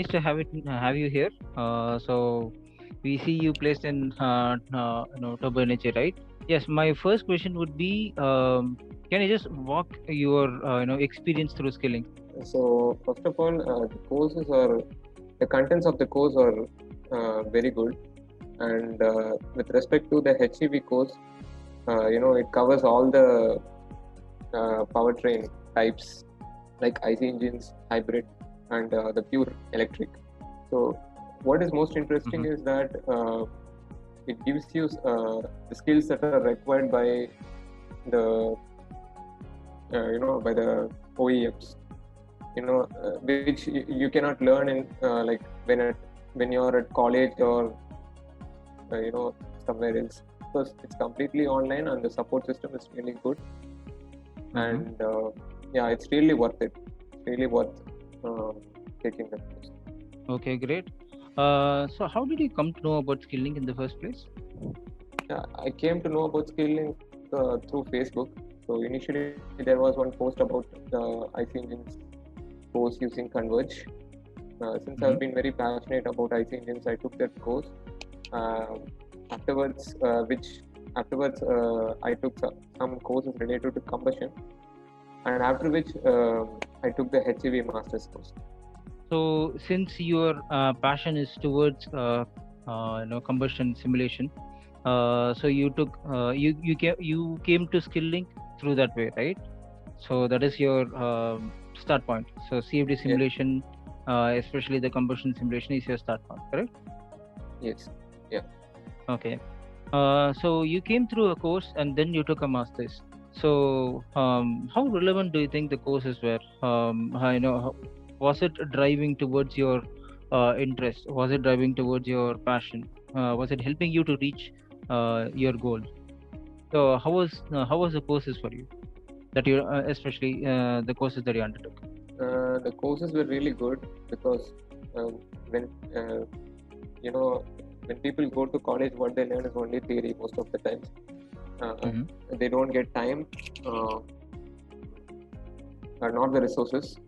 nice to have you here. So we see you placed in Turbo Energy, right? Yes. My first question would be, can you just walk your experience through skilling? So first of all, the contents of the course are very good, and with respect to the HEV course, it covers all the powertrain types like IC engines, hybrid, and the pure electric. So what is most interesting Mm-hmm. is that it gives you the skills that are required by the by the OEMs. Which you cannot learn in like when you're at college or somewhere else, because it's completely online and the support system is really good, Mm-hmm. and yeah, it's really worth it. It's really worth uh, taking that course. Okay, great. So how did you come to know about skilling in the first place? Yeah, I came to know about scaling through Facebook. So initially there was one post about the IC engines course using Converge. Since I've Mm-hmm. been very passionate about IC engines, I took that course. Um afterwards, I took some courses related to combustion, and after which I took the HEV master's course. So since your passion is towards combustion simulation, so you came to skilling through that way, right? So that is your start point. So CFD Yes, simulation, especially the combustion simulation, is your start point, correct? yes, yeah. Okay. So you came through a course and then you took a master's. So how relevant do you think the courses were? Was it driving towards your interest? Was it driving towards your passion? Was it helping you to reach your goal? So how was the courses for you that you especially the courses that you undertook? The courses were really good because uh, when uh, you know when people go to college, what they learn is only theory most of the times. Uh, Mm-hmm. they don't get time, uh, or not the resources,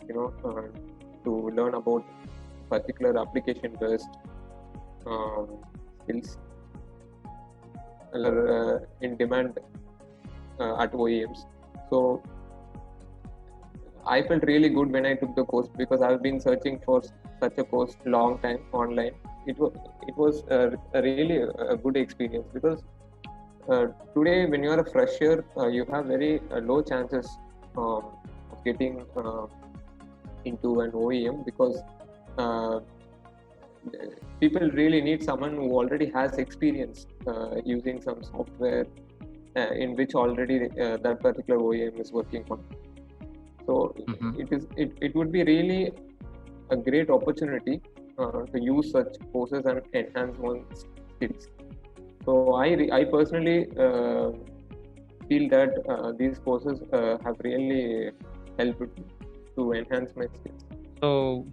to learn about particular application based um, skills are in demand at OEMs. So I felt really good when I took the course because I've been searching for such a course long time online. It was a really a good experience because today when you are a fresher, you have very low chances of getting into an OEM because uh, people really need someone who already has experience using some software in which already that particular OEM is working on. So Mm-hmm. it would be really a great opportunity to use such courses and enhance one's skills. So I personally feel that these courses have really helped to enhance my skills. So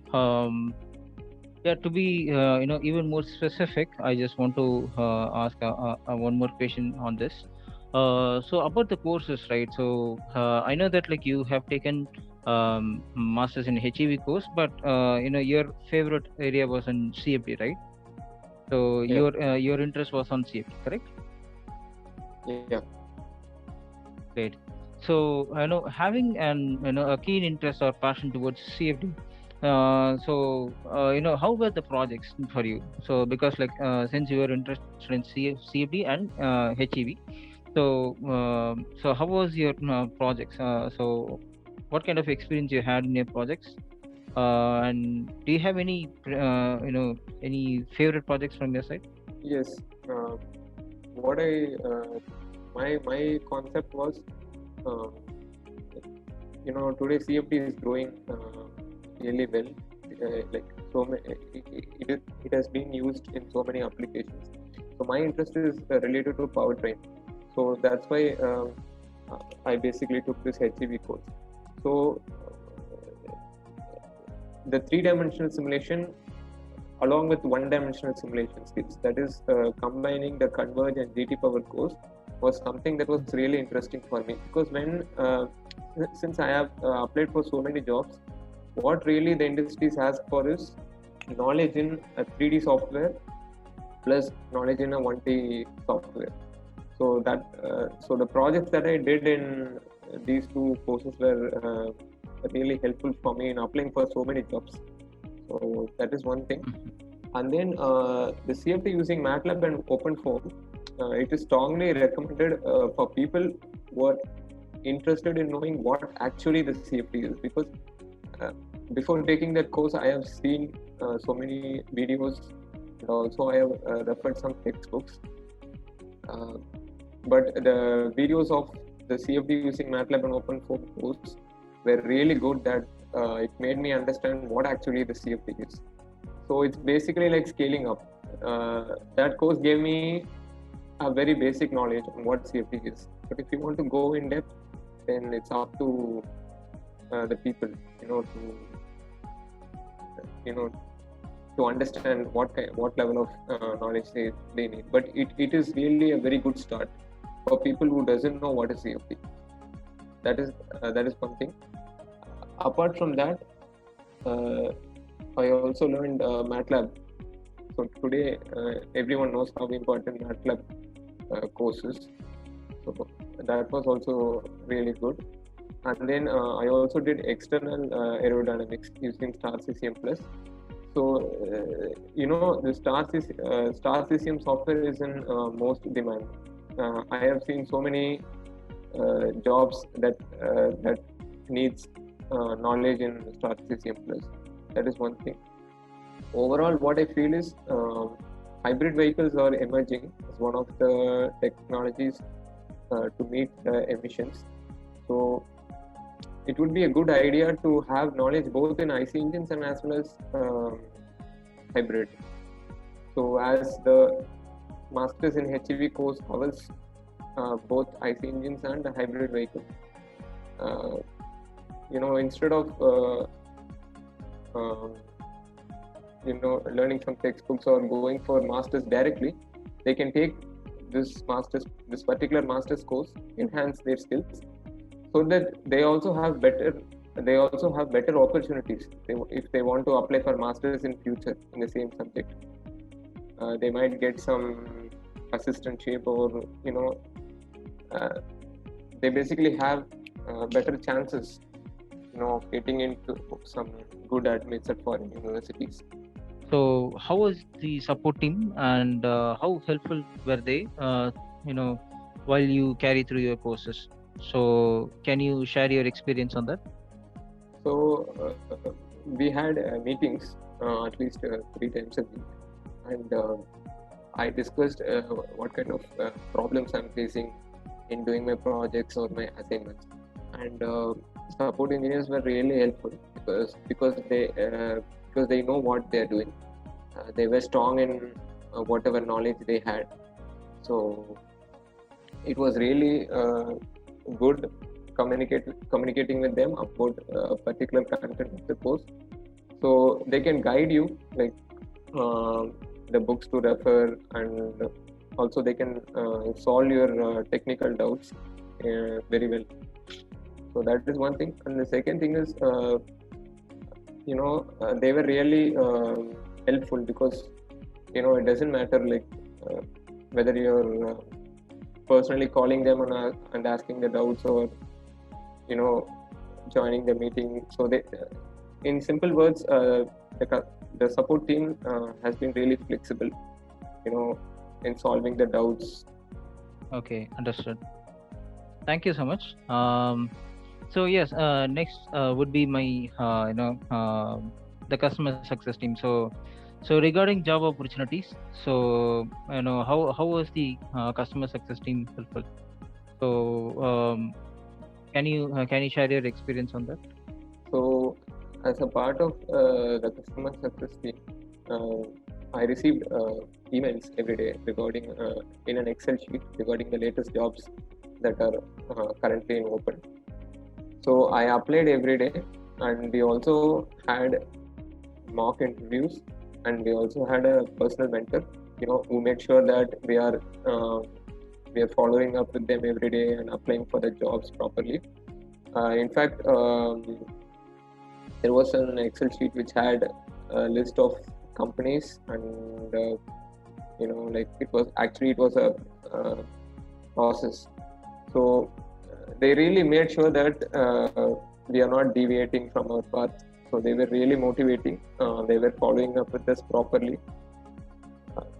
yeah, to be even more specific, I just want to ask one more question on this. So about the courses, right? So I know that like you have taken masters in HEV course, but your favorite area was in CFD, right? So Yeah, your interest was on CFD, correct? yeah, Great. So having an a keen interest or passion towards CFD. How were the projects for you? So because like since you were interested in CFD and HEV, so how was your projects? So what kind of experience you had in your projects? And do you have any favorite projects from your side? yes. Uh, what I my concept was, um, today CFD is growing really well. Like it has been used in so many applications. So my interest is related to powertrain. So that's why I basically took this HEV course. So the three-dimensional simulation along with one-dimensional simulation skills, that is combining the Converge and GT Power course, was something that was really interesting for me because since I have applied for so many jobs, what really the industries ask for is knowledge in a 3D software plus knowledge in a 1D software. So so the projects that I did in these two courses were really helpful for me in applying for so many jobs. So that is one thing. And then the CFD using MATLAB and OpenFOAM, it is strongly recommended for people who are interested in knowing what actually the CFD is, because before taking that course, I have seen so many videos, and also I have referred some textbooks. But the videos of the CFD using MATLAB and OpenFOAM course were really good, that it made me understand what actually the CFD is. So it's basically like scaling up. That course gave me a very basic knowledge on what CFD is. But if you want to go in depth, then it's up to the people, to understand what level of knowledge they need. But it is really a very good start for people who doesn't know what is CFD. That is one thing. Apart from that, I also learned MATLAB. So today, everyone knows how important MATLAB courses. So that was also really good. And then I also did external aerodynamics using StarCCM Plus. So the StarCCM software is in most demand. I have seen so many jobs that needs knowledge in StarCCM Plus. That is one thing. Overall, what I feel is hybrid vehicles are emerging as one of the technologies to meet the emissions. So it would be a good idea to have knowledge both in IC engines and as well as hybrid. So as the masters in HEV course covers both IC engines and the hybrid vehicle, instead of learning from textbooks or going for masters directly, they can take this particular master's course, enhance their skills, so that they also have better opportunities if they want to apply for masters in future in the same subject. They might get some assistantship, or they basically have better chances of getting into some good admits at foreign universities. So how was the support team, and how helpful were they while you carry through your courses? So can you share your experience on that? So we had meetings at least 3 times a week, and I discussed what kind of problems I'm facing in doing my projects or my assignments. And support engineers were really helpful because they know what they're doing. They were strong in whatever knowledge they had. So it was really good communicating with them about a particular content of the course. So they can guide you, like the books to refer, and also they can solve your technical doubts very well. So that is one thing. And the second thing is, they were really helpful, because it doesn't matter whether you're personally calling them and asking the doubts, or joining the meeting. So they, in simple words, the support team has been really flexible, in solving the doubts. Okay, understood. Thank you so much. So yes, next would be my the customer success team. So regarding job opportunities, so how was the customer success team helpful? So can you share your experience on that? So as a part of the customer success team, I received emails every day regarding in an Excel sheet regarding the latest jobs that are currently in open. So I applied every day, and we also had mock interviews, and we also had a personal mentor, who made sure that we are following up with them every day and applying for the jobs properly. In fact, there was an Excel sheet which had a list of companies, and like it was a process. So they really made sure that we are not deviating from our path. So they were really motivating. They were following up with us properly.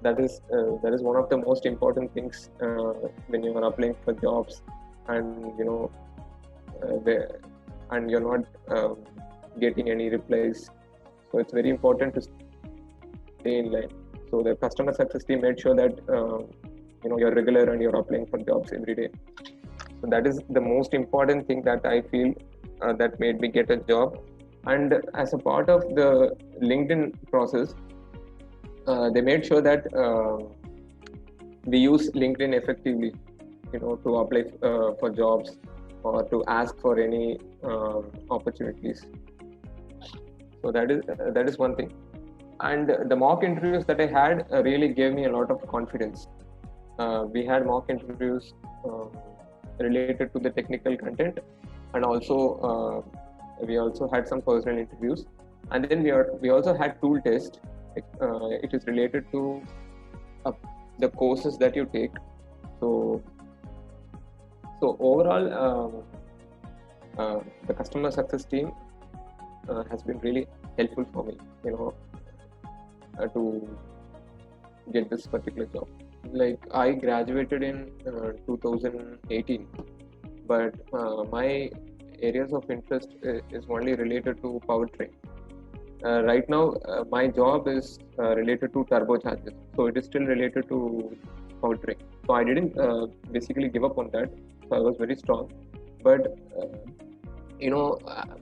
That is one of the most important things when you are applying for jobs, and and you're not getting any replies. So it's very important to stay in line. So the customer success team made sure that you're regular and you're applying for jobs every day. So that is the most important thing that I feel that made me get a job. And as a part of the LinkedIn process, they made sure that we use LinkedIn effectively, to apply for jobs or to ask for any opportunities. So that is one thing. And the mock interviews that I had really gave me a lot of confidence. We had mock interviews related to the technical content, and also we also had some personal interviews, and then we also had tool test. It is related to the courses that you take. So overall, the customer success team has been really helpful for me, to get this particular job. Like, I graduated in 2018, but my areas of interest is only related to powertrain. Right now, my job is related to turbochargers, so it is still related to powertrain. So I didn't basically give up on that. So I was very strong, but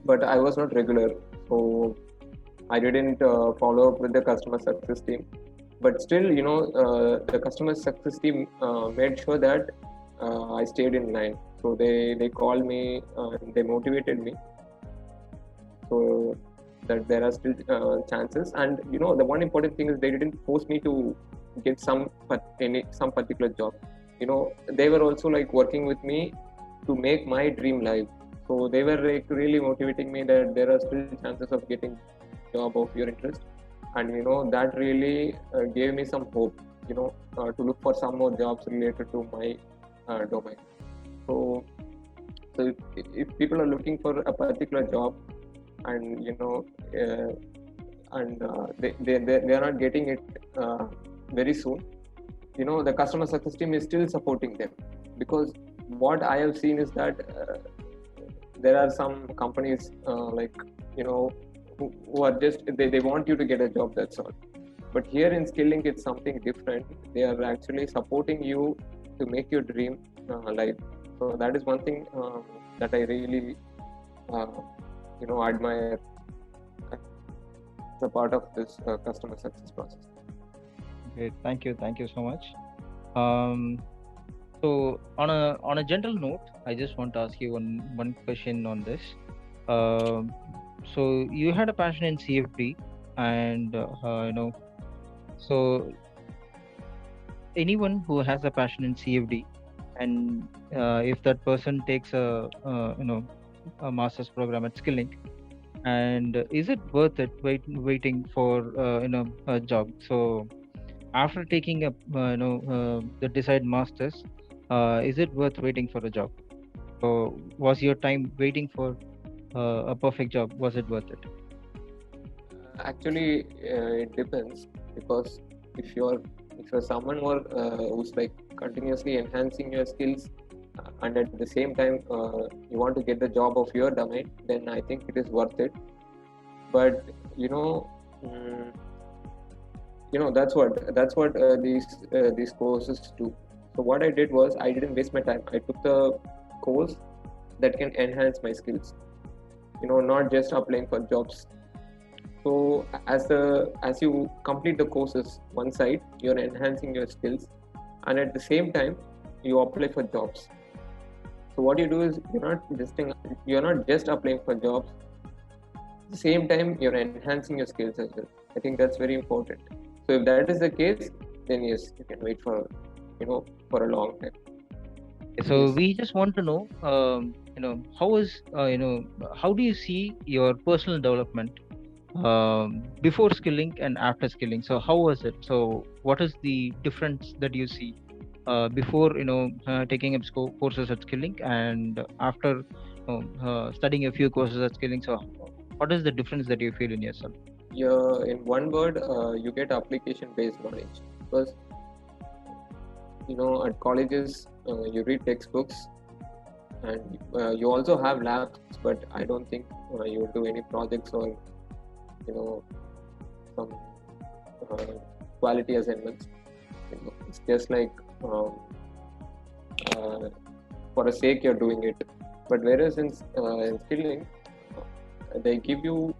but I was not regular, so I didn't follow up with the customer success team. But still, the customer success team made sure that I stayed in line. So they called me, they motivated me, so that there are still chances. And the one important thing is they didn't force me to get some particular job. They were also like working with me to make my dream live. So they were like really motivating me that there are still chances of getting job of your interest. And that really gave me some hope, to look for some more jobs related to my domain. So if people are looking for a particular job, and they are not getting it very soon, the customer success team is still supporting them. Because what I have seen is that there are some companies who are just they want you to get a job, that's all. But here in Skillink, it's something different. They are actually supporting you to make your dream live. So that is one thing that I really admire as a part of this customer success process. Great, thank you so much. So on a general note, I just want to ask you one question on this. So you had a passion in CFD, and so anyone who has a passion in CFD, and if that person takes a master's program at Skillink, and is it worth it waiting for a job? So after taking the desired masters, is it worth waiting for a job? So was your time waiting for a perfect job, was it worth it? Actually, it depends, because if you're someone who's like continuously enhancing your skills, and at the same time you want to get the job of your domain, then I think it is worth it. But that's what these courses do. So what I did was, I didn't waste my time. I took the course that can enhance my skills, not just applying for jobs. So as you complete the courses, one side you're enhancing your skills, and at the same time you apply for jobs. So what you do is, you're not just applying for jobs. At the same time, you're enhancing your skills as well. I think that's very important. So if that is the case, then yes, you can wait for for a long time. So Yes. we just want to know, how do you see your personal development before skilling and after skilling. So how was it? So what is the difference that you see before taking up courses at skilling, and after studying a few courses at skilling? So what is the difference that you feel in yourself? Yeah, in one word, you get application-based knowledge because at colleges you read textbooks and you also have labs, but I don't think you'll do any projects or some uh, quality assignments. It's just like uh, for a sake you're doing it. But whereas in skilling, they give you,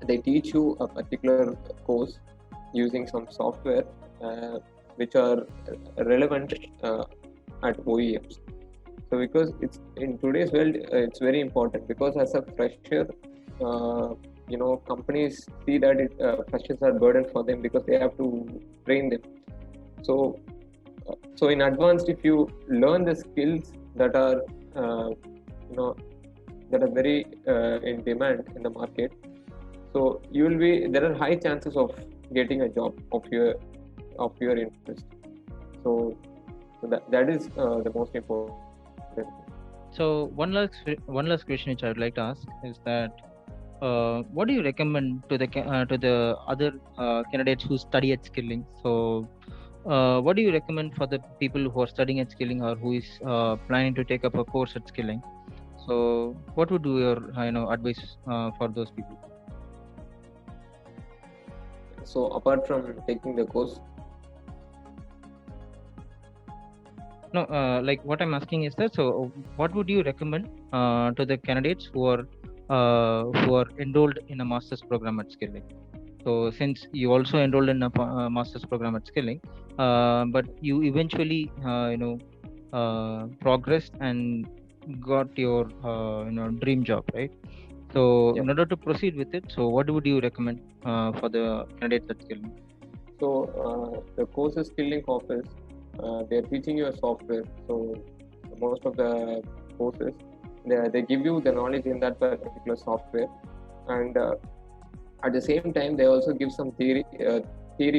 they teach you a particular course using some software which are relevant at OEMs. So because it's in today's world, it's very important because as a fresher, companies see that freshers are burden for them because they have to train them. So in advanced, if you learn the skills that are you know that are very in demand in the market, so you will be, there are high chances of getting a job of your interest. So that is the most important thing. So one last question which I would like to ask is that what do you recommend to the other candidates who study at skilling? So what do you recommend for the people who are studying at skilling or who is planning to take up a course at skilling? So what would be your advice for those people? So apart from taking the course, No, like what I'm asking is that, so what would you recommend to the candidates who are enrolled in a master's program at skilling? So since you also enrolled in a master's program at skilling, but you eventually progressed and got your dream job, right? So yeah. in order to proceed with it, so what would you recommend for the candidates at skilling? So the courses skilling offers, they are teaching you a software. So most of the courses, they give you the knowledge in that particular software, and at the same time they also give some theory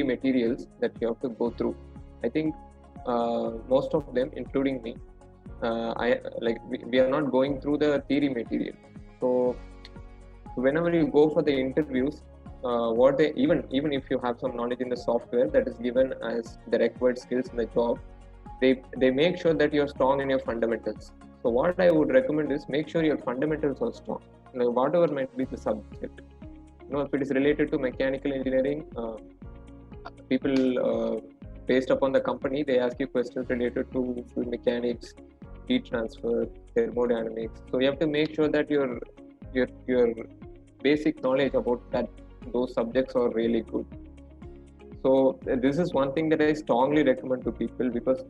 materials that you have to go through. I think most of them, including me, I like we are not going through the theory material. So whenever you go for the interviews, what they, even if you have some knowledge in the software that is given as the required skills in the job, they make sure that you're strong in your fundamentals. So what I would recommend is make sure your fundamentals are strong. Whatever might be the subject. If it is related to mechanical engineering, people based upon the company, they ask you questions related to fluid mechanics, heat transfer, thermodynamics. So you have to make sure that your basic knowledge about those subjects are really good. So this is one thing that I strongly recommend to people because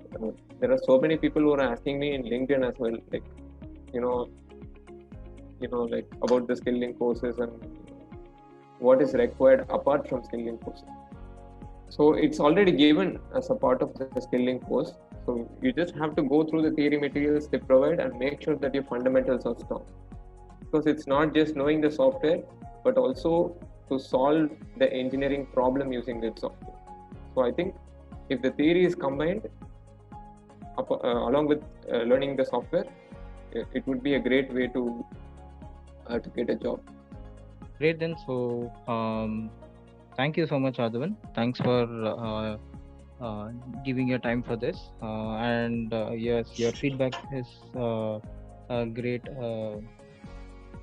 there are so many people who are asking me in LinkedIn as well, like you know, like about the skilling courses and what is required apart from skilling courses. So it's already given as a part of the skilling course. So you just have to go through the theory materials they provide and make sure that your fundamentals are strong. Because it's not just knowing the software, but also to solve the engineering problem using that software. So I think if the theory is combined along with learning the software, it would be a great way to get a job. Great then. So thank you so much, Adhavan. Thanks for giving your time for this. And yes, your feedback is a great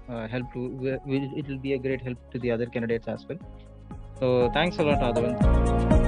help to. It will be a great help to the other candidates as well. So thanks a lot, Adhavan.